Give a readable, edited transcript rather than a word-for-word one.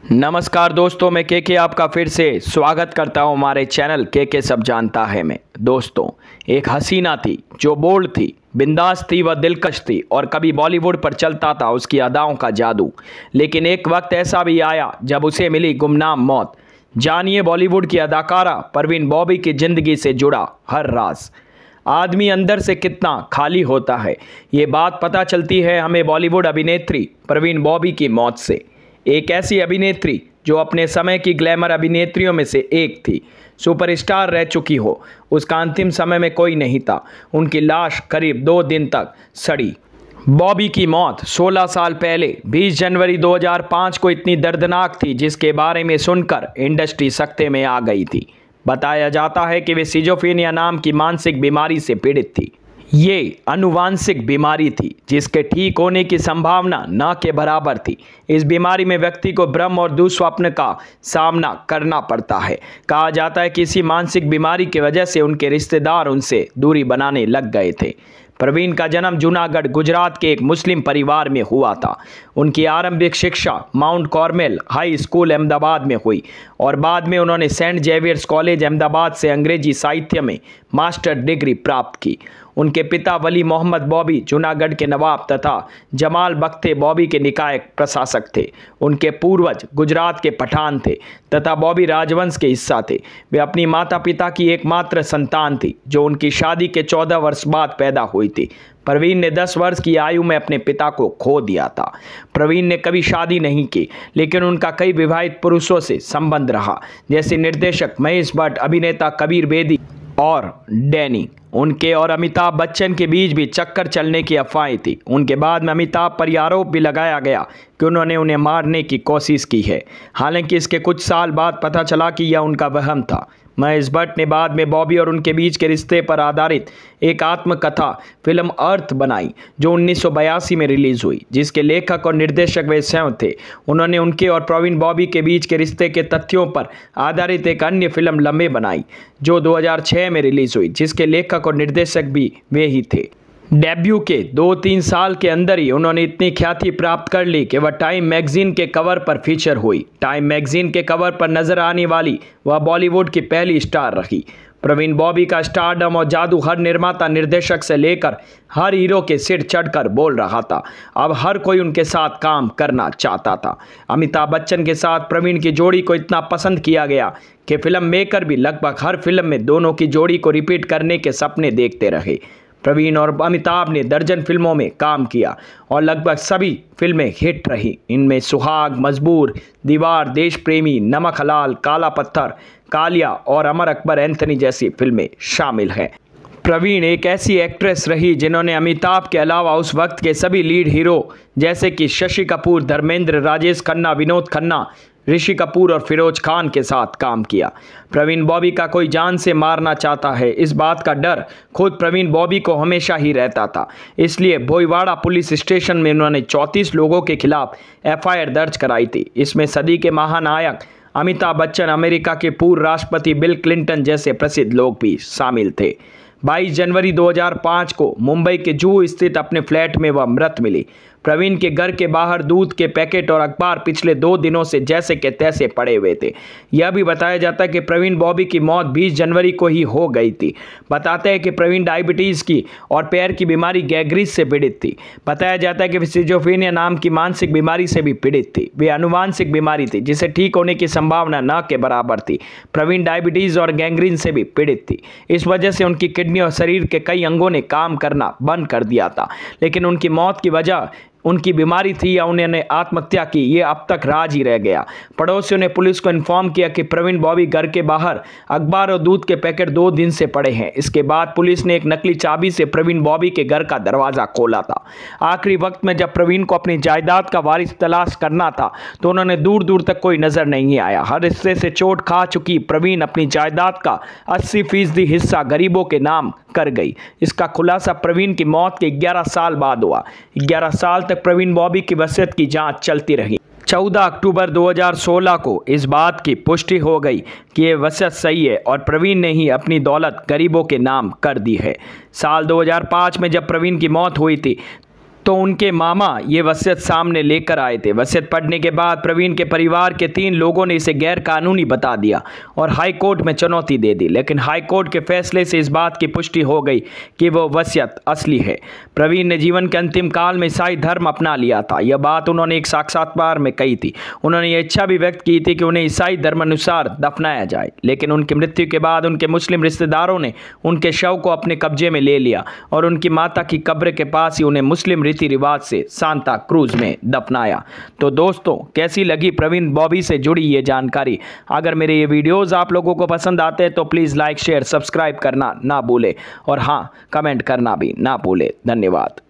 नमस्कार दोस्तों, मैं के आपका फिर से स्वागत करता हूं हमारे चैनल के सब जानता है में। दोस्तों, एक हसीना थी जो बोल्ड थी, बिंदास थी व दिलकश थी और कभी बॉलीवुड पर चलता था उसकी अदाओं का जादू। लेकिन एक वक्त ऐसा भी आया जब उसे मिली गुमनाम मौत। जानिए बॉलीवुड की अदाकारा परवीन बॉबी की ज़िंदगी से जुड़ा हर राज। आदमी अंदर से कितना खाली होता है, ये बात पता चलती है हमें बॉलीवुड अभिनेत्री परवीन बॉबी की मौत से। एक ऐसी अभिनेत्री जो अपने समय की ग्लैमर अभिनेत्रियों में से एक थी, सुपरस्टार रह चुकी हो, उसका अंतिम समय में कोई नहीं था। उनकी लाश करीब 2 दिन तक सड़ी। बॉबी की मौत 16 साल पहले 20 जनवरी 2005 को इतनी दर्दनाक थी जिसके बारे में सुनकर इंडस्ट्री सकते में आ गई थी। बताया जाता है कि वे सिजोफ्रेनिया नाम की मानसिक बीमारी से पीड़ित थी। ये आनुवांशिक बीमारी थी जिसके ठीक होने की संभावना न के बराबर थी। इस बीमारी में व्यक्ति को भ्रम और दुस्वप्न का सामना करना पड़ता है। कहा जाता है कि इसी मानसिक बीमारी की वजह से उनके रिश्तेदार उनसे दूरी बनाने लग गए थे। परवीन का जन्म जूनागढ़ गुजरात के एक मुस्लिम परिवार में हुआ था। उनकी आरंभिक शिक्षा mount Carmel high school Ahmedabad में हुई और बाद में उन्होंने सेंट जेवियर्स कॉलेज अहमदाबाद से अंग्रेजी साहित्य में मास्टर डिग्री प्राप्त की। उनके पिता वली मोहम्मद बॉबी जूनागढ़ के नवाब तथा जमाल बख्ते बॉबी के निकाय प्रशासक थे। उनके पूर्वज गुजरात के पठान थे तथा बॉबी राजवंश के हिस्सा थे। वे अपनी माता पिता की एकमात्र संतान थी जो उनकी शादी के 14 वर्ष बाद पैदा हुई थी। परवीन ने 10 वर्ष की आयु में अपने पिता को खो दिया था। परवीन ने कभी शादी नहीं की, लेकिन उनका कई विवाहित पुरुषों से संबंध रहा, जैसे निर्देशक महेश भट्ट, अभिनेता कबीर बेदी और डैनी। उनके और अमिताभ बच्चन के बीच भी चक्कर चलने की अफवाहें थी। उनके बाद में अमिताभ पर आरोप भी लगाया गया कि उन्होंने उन्हें मारने की कोशिश की है। हालांकि इसके कुछ साल बाद पता चला कि यह उनका वहम था। महेश भट्ट ने बाद में बॉबी और उनके बीच के रिश्ते पर आधारित एक आत्मकथा फिल्म अर्थ बनाई जो 1982 में रिलीज हुई, जिसके लेखक और निर्देशक वे स्वयं थे। उन्होंने उनके और परवीन बॉबी के बीच के रिश्ते के तथ्यों पर आधारित एक अन्य फिल्म लम्हे बनाई जो 2006 में रिलीज हुई, जिसके लेखक और निर्देशक भी वे ही थे। डेब्यू के 2-3 साल के अंदर ही उन्होंने इतनी ख्याति प्राप्त कर ली कि वह टाइम मैगजीन के कवर पर फीचर हुई। टाइम मैगजीन के कवर पर नजर आने वाली वह बॉलीवुड की पहली स्टार रही। परवीन बॉबी का स्टारडम और जादू हर निर्माता निर्देशक से लेकर हर हीरो के सिर चढ़कर बोल रहा था। अब हर कोई उनके साथ काम करना चाहता था। अमिताभ बच्चन के साथ परवीन की जोड़ी को इतना पसंद किया गया कि फिल्म मेकर भी लगभग हर फिल्म में दोनों की जोड़ी को रिपीट करने के सपने देखते रहे। परवीन और अमिताभ ने दर्जन फिल्मों में काम किया और लगभग सभी फिल्में हिट रही। इनमें सुहाग, मजबूर, दीवार, देश प्रेमी, नमक हलाल, काला पत्थर, कालिया और अमर अकबर एंथनी जैसी फिल्में शामिल हैं। परवीन एक ऐसी एक्ट्रेस रही जिन्होंने अमिताभ के अलावा उस वक्त के सभी लीड हीरो जैसे कि शशि कपूर, धर्मेंद्र, राजेश खन्ना, विनोद खन्ना, ऋषि कपूर और फिरोज खान के साथ काम किया। परवीन बॉबी का कोई जान से मारना चाहता है, इस बात का डर खुद परवीन बॉबी को हमेशा ही रहता था। इसलिए भोईवाड़ा पुलिस स्टेशन में उन्होंने 34 लोगों के खिलाफ FIR दर्ज कराई थी। इसमें सदी के महानायक अमिताभ बच्चन, अमेरिका के पूर्व राष्ट्रपति बिल क्लिंटन जैसे प्रसिद्ध लोग भी शामिल थे। 22 जनवरी 2005 को मुंबई के जुहू स्थित अपने फ्लैट में वह मृत मिली। परवीन के घर के बाहर दूध के पैकेट और अखबार पिछले 2 दिनों से जैसे के तैसे पड़े हुए थे। यह भी बताया जाता है कि परवीन बॉबी की मौत 20 जनवरी को ही हो गई थी। बताते हैं कि परवीन डायबिटीज़ की और पैर की बीमारी गैंग्रीन से पीड़ित थी। बताया जाता है कि वे सिजोफ्रेनिया नाम की मानसिक बीमारी से भी पीड़ित थी। वे आनुवांशिक बीमारी थी जिसे ठीक होने की संभावना न के बराबर थी। परवीन डायबिटीज़ और गैंग्रीन से भी पीड़ित थी। इस वजह से उनकी किडनी और शरीर के कई अंगों ने काम करना बंद कर दिया था। लेकिन उनकी मौत की वजह उनकी बीमारी थी या उन्होंने आत्महत्या की, ये अब तक राज ही रह गया। पड़ोसियों ने पुलिस को इन्फॉर्म किया कि परवीन बॉबी घर के बाहर अखबार और दूध के पैकेट 2 दिन से पड़े हैं। इसके बाद पुलिस ने एक नकली चाबी से परवीन बॉबी के घर का दरवाज़ा खोला था। आखिरी वक्त में जब परवीन को अपनी जायदाद का वारिस तलाश करना था तो उन्होंने दूर दूर तक कोई नज़र नहीं आया। हर हिस्से से चोट खा चुकी परवीन अपनी जायदाद का 80% हिस्सा गरीबों के नाम कर गई। इसका खुलासा परवीन की मौत के 11 साल बाद हुआ। 11 साल तक परवीन बॉबी की वसीयत की जांच चलती रही। 14 अक्टूबर 2016 को इस बात की पुष्टि हो गई कि ये वसीयत सही है और परवीन ने ही अपनी दौलत गरीबों के नाम कर दी है। साल 2005 में जब परवीन की मौत हुई थी तो उनके मामा ये वसीयत सामने लेकर आए थे। वसीयत पढ़ने के बाद प्रवीण के परिवार के 3 लोगों ने इसे गैर कानूनी बता दिया और हाई कोर्ट में चुनौती दे दी, लेकिन हाई कोर्ट के फैसले से इस बात की पुष्टि हो गई कि वो वसीयत असली है। प्रवीण ने जीवन के अंतिम काल में ईसाई धर्म अपना लिया था। यह बात उन्होंने एक साक्षात्कार में कही थी। उन्होंने ये इच्छा भी व्यक्त की थी कि उन्हें ईसाई धर्म अनुसार दफनाया जाए, लेकिन उनकी मृत्यु के बाद उनके मुस्लिम रिश्तेदारों ने उनके शव को अपने कब्जे में ले लिया और उनकी माता की कब्र के पास ही उन्हें मुस्लिम रीति रिवाज से सांता क्रूज में दफनाया। तो दोस्तों, कैसी लगी प्रवीण बॉबी से जुड़ी ये जानकारी? अगर मेरे ये वीडियोस आप लोगों को पसंद आते हैं तो प्लीज़ लाइक शेयर सब्सक्राइब करना ना भूले और हाँ, कमेंट करना भी ना भूले। धन्यवाद।